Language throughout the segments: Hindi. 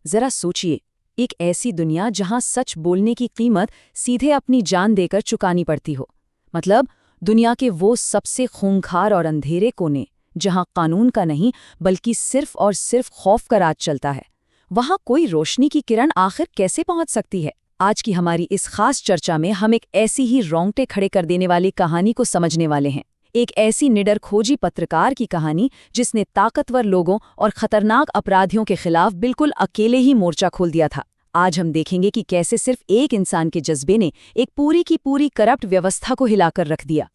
जरा सोचिए, एक ऐसी दुनिया जहां सच बोलने की कीमत सीधे अपनी जान देकर चुकानी पड़ती हो। मतलब दुनिया के वो सबसे खूंखार और अंधेरे कोने, जहां कानून का नहीं बल्कि सिर्फ और सिर्फ खौफ का राज चलता है, वहां कोई रोशनी की किरण आखिर कैसे पहुंच सकती है? आज की हमारी इस खास चर्चा में हम एक ऐसी ही रोंगटे खड़े कर देने वाली कहानी को समझने वाले हैं। एक ऐसी निडर खोजी पत्रकार की कहानी जिसने ताकतवर लोगों और खतरनाक अपराधियों के खिलाफ बिल्कुल अकेले ही मोर्चा खोल दिया था। आज हम देखेंगे कि कैसे सिर्फ एक इंसान के जज्बे ने एक पूरी की पूरी करप्ट व्यवस्था को हिलाकर रख दिया।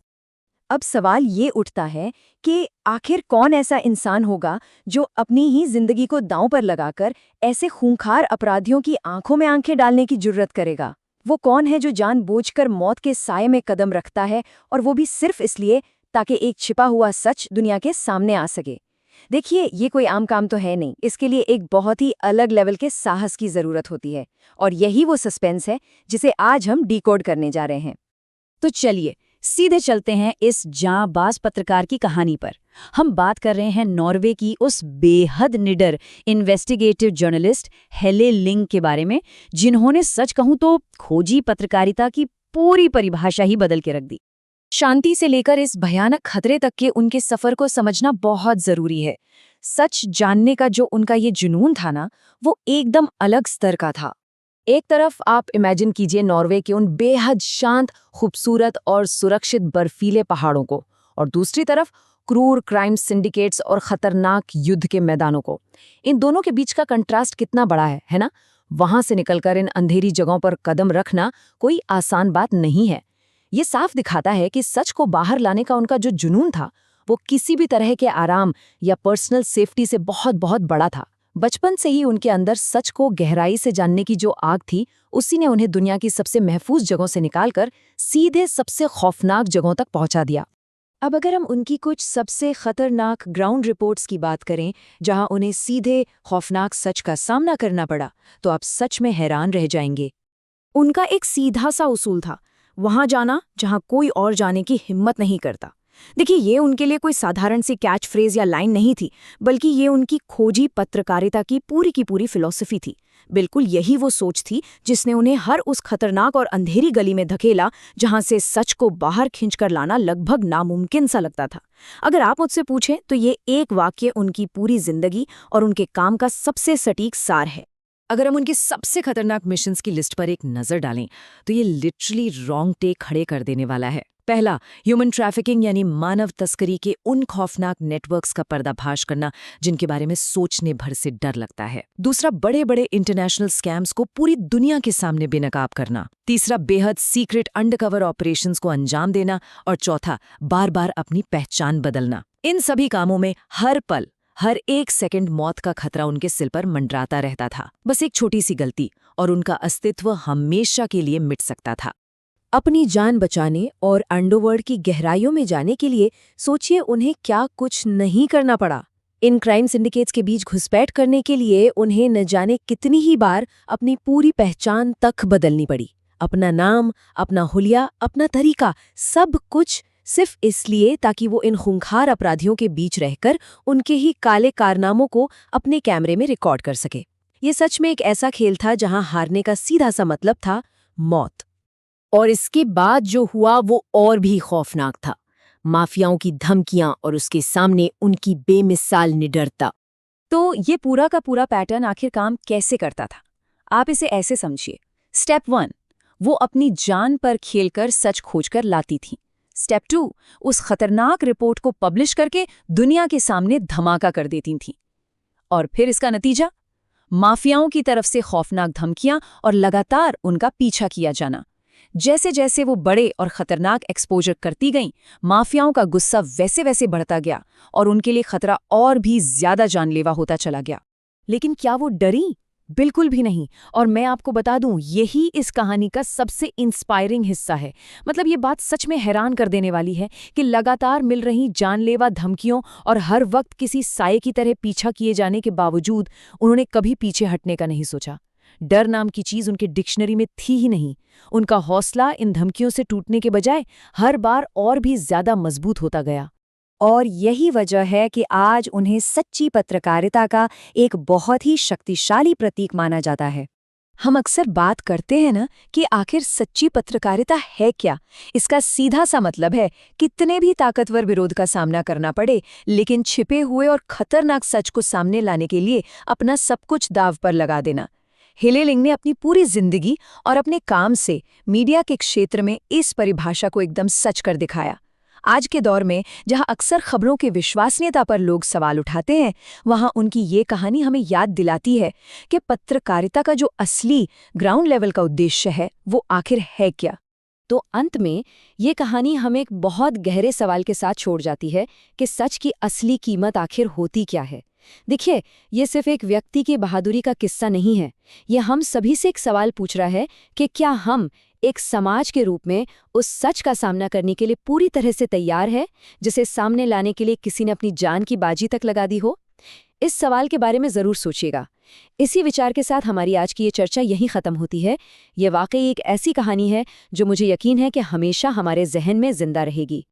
अब सवाल ये उठता है कि आखिर कौन ऐसा इंसान होगा जो अपनी ही जिंदगी को दांव पर लगाकर ऐसे खूंखार अपराधियों की आंखों में आंखें डालने की जुर्रत करेगा? वो कौन है जो जानबूझकर मौत के साये में कदम रखता है, और वो भी सिर्फ इसलिए ताकि एक छिपा हुआ सच दुनिया के सामने आ सके? देखिए, ये कोई आम काम तो है नहीं। इसके लिए एक बहुत ही अलग लेवल के साहस की जरूरत होती है, और यही वो सस्पेंस है जिसे आज हम डिकोड करने जा रहे हैं। तो चलिए सीधे चलते हैं इस जांबाज पत्रकार की कहानी पर। हम बात कर रहे हैं नॉर्वे की उस बेहद निडर इन्वेस्टिगेटिव जर्नलिस्ट हेले लिंग के बारे में, जिन्होंने सच कहूं तो खोजी पत्रकारिता की पूरी परिभाषा ही बदल के रख दी। शांति से लेकर इस भयानक खतरे तक के उनके सफर को समझना बहुत जरूरी है। सच जानने का जो उनका ये जुनून था ना, वो एकदम अलग स्तर का था। एक तरफ आप इमेजिन कीजिए नॉर्वे के उन बेहद शांत, खूबसूरत और सुरक्षित बर्फीले पहाड़ों को, और दूसरी तरफ क्रूर क्राइम सिंडिकेट्स और खतरनाक युद्ध के मैदानों को। इन दोनों के बीच का कंट्रास्ट कितना बड़ा है ना? वहां से निकलकर इन अंधेरी जगहों पर कदम रखना कोई आसान बात नहीं है। ये साफ दिखाता है कि सच को बाहर लाने का उनका जो जुनून था, वो किसी भी तरह के आराम या पर्सनल सेफ्टी से बहुत बहुत बड़ा था। बचपन से ही उनके अंदर सच को गहराई से जानने की जो आग थी, उसी ने उन्हें दुनिया की सबसे महफूज जगहों से निकालकर सीधे सबसे खौफनाक जगहों तक पहुंचा दिया। अब अगर हम उनकी कुछ सबसे खतरनाक ग्राउंड रिपोर्ट्स की बात करें, जहां उन्हें सीधे खौफनाक सच का सामना करना पड़ा, तो आप सच में हैरान रह जाएंगे। उनका एक सीधा सा उसूल था, वहां जाना जहां कोई और जाने की हिम्मत नहीं करता। देखिए, ये उनके लिए कोई साधारण सी कैच फ्रेज या लाइन नहीं थी, बल्कि ये उनकी खोजी पत्रकारिता की पूरी फिलॉसफी थी। बिल्कुल यही वो सोच थी जिसने उन्हें हर उस खतरनाक और अंधेरी गली में धकेला जहां से सच को बाहर खींचकर लाना लगभग नामुमकिन सा लगता था। अगर आप मुझसे पूछें तो ये एक वाक्य उनकी पूरी जिंदगी और उनके काम का सबसे सटीक सार है। अगर हम उनके सबसे खतरनाक मिशंस की लिस्ट पर एक नजर डालें, तो ये लिटरली रोंगटे खड़े कर देने वाला है। पहला, ह्यूमन ट्रैफिकिंग यानी मानव तस्करी के उन खौफनाक नेटवर्क्स का पर्दाफाश करना जिनके बारे में सोचने भर से डर लगता है। दूसरा, बड़े बड़े इंटरनेशनल स्कैम्स को पूरी दुनिया के सामने बेनकाब करना। तीसरा, बेहद सीक्रेट अंडरकवर ऑपरेशंस को अंजाम देना। और चौथा, बार बार अपनी पहचान बदलना। इन सभी कामों में हर पल, हर एक सेकंड मौत का खतरा उनके सिर पर मंडराता रहता था। बस एक छोटी सी गलती और उनका अस्तित्व हमेशा के लिए मिट सकता था। अपनी जान बचाने और अंडरवर्ल्ड की गहराइयों में जाने के लिए सोचिए उन्हें क्या कुछ नहीं करना पड़ा। इन क्राइम सिंडिकेट्स के बीच घुसपैठ करने के लिए उन्हें न जाने कितनी ही बार अपनी पूरी पहचान तक बदलनी पड़ी। अपना नाम, अपना हुलिया, अपना तरीका, सब कुछ सिर्फ इसलिए ताकि वो इन खूंखार अपराधियों के बीच रहकर उनके ही काले कारनामों को अपने कैमरे में रिकॉर्ड कर सके। ये सच में एक ऐसा खेल था जहां हारने का सीधा सा मतलब था मौत। और इसके बाद जो हुआ वो और भी खौफनाक था। माफियाओं की धमकियां और उसके सामने उनकी बेमिसाल निडरता। तो ये पूरा का पूरा पैटर्न आखिर काम कैसे करता था? आप इसे ऐसे समझिए। स्टेप 1, वो अपनी जान पर खेलकर सच खोजकर लाती थी। स्टेप 2, उस खतरनाक रिपोर्ट को पब्लिश करके दुनिया के सामने धमाका कर देती थी। और फिर इसका नतीजा, माफियाओं की तरफ से खौफनाक धमकियां और लगातार उनका पीछा किया जाना। जैसे जैसे वो बड़े और खतरनाक एक्सपोजर करती गईं, माफियाओं का गुस्सा वैसे वैसे बढ़ता गया और उनके लिए खतरा और भी ज्यादा जानलेवा होता चला गया। लेकिन क्या वो डरी? बिल्कुल भी नहीं। और मैं आपको बता दूं, यही इस कहानी का सबसे इंस्पायरिंग हिस्सा है। मतलब ये बात सच में हैरान कर देने वाली है कि लगातार मिल रही जानलेवा धमकियों और हर वक्त किसी साये की तरह पीछा किए जाने के बावजूद उन्होंने कभी पीछे हटने का नहीं सोचा। डर नाम की चीज उनके डिक्शनरी में थी ही नहीं। उनका हौसला इन धमकियों से टूटने के बजाय हर बार और भी ज्यादा मजबूत होता गया। और यही वजह है कि आज उन्हें सच्ची पत्रकारिता का एक बहुत ही शक्तिशाली प्रतीक माना जाता है। हम अक्सर बात करते हैं ना कि आखिर सच्ची पत्रकारिता है क्या। इसका सीधा सा मतलब है कितने भी ताकतवर विरोध का सामना करना पड़े, लेकिन छिपे हुए और खतरनाक सच को सामने लाने के लिए अपना सब कुछ दांव पर लगा देना। हिले लिंग ने अपनी पूरी जिंदगी और अपने काम से मीडिया के क्षेत्र में इस परिभाषा को एकदम सच कर दिखाया। आज के दौर में जहां अक्सर खबरों की विश्वसनीयता पर लोग सवाल उठाते हैं, वहां उनकी ये कहानी हमें याद दिलाती है कि पत्रकारिता का जो असली ग्राउंड लेवल का उद्देश्य है वो आखिर है क्या। तो अंत में ये कहानी हमें एक बहुत गहरे सवाल के साथ छोड़ जाती है कि सच की असली कीमत आखिर होती क्या है। देखिए, ये सिर्फ एक व्यक्ति की बहादुरी का किस्सा नहीं है। ये हम सभी से एक सवाल पूछ रहा है कि क्या हम एक समाज के रूप में उस सच का सामना करने के लिए पूरी तरह से तैयार है जिसे सामने लाने के लिए किसी ने अपनी जान की बाजी तक लगा दी हो। इस सवाल के बारे में ज़रूर सोचिएगा। इसी विचार के साथ हमारी आज की ये चर्चा यहीं ख़त्म होती है। ये वाकई एक ऐसी कहानी है जो मुझे यकीन है कि हमेशा हमारे जहन में जिंदा रहेगी।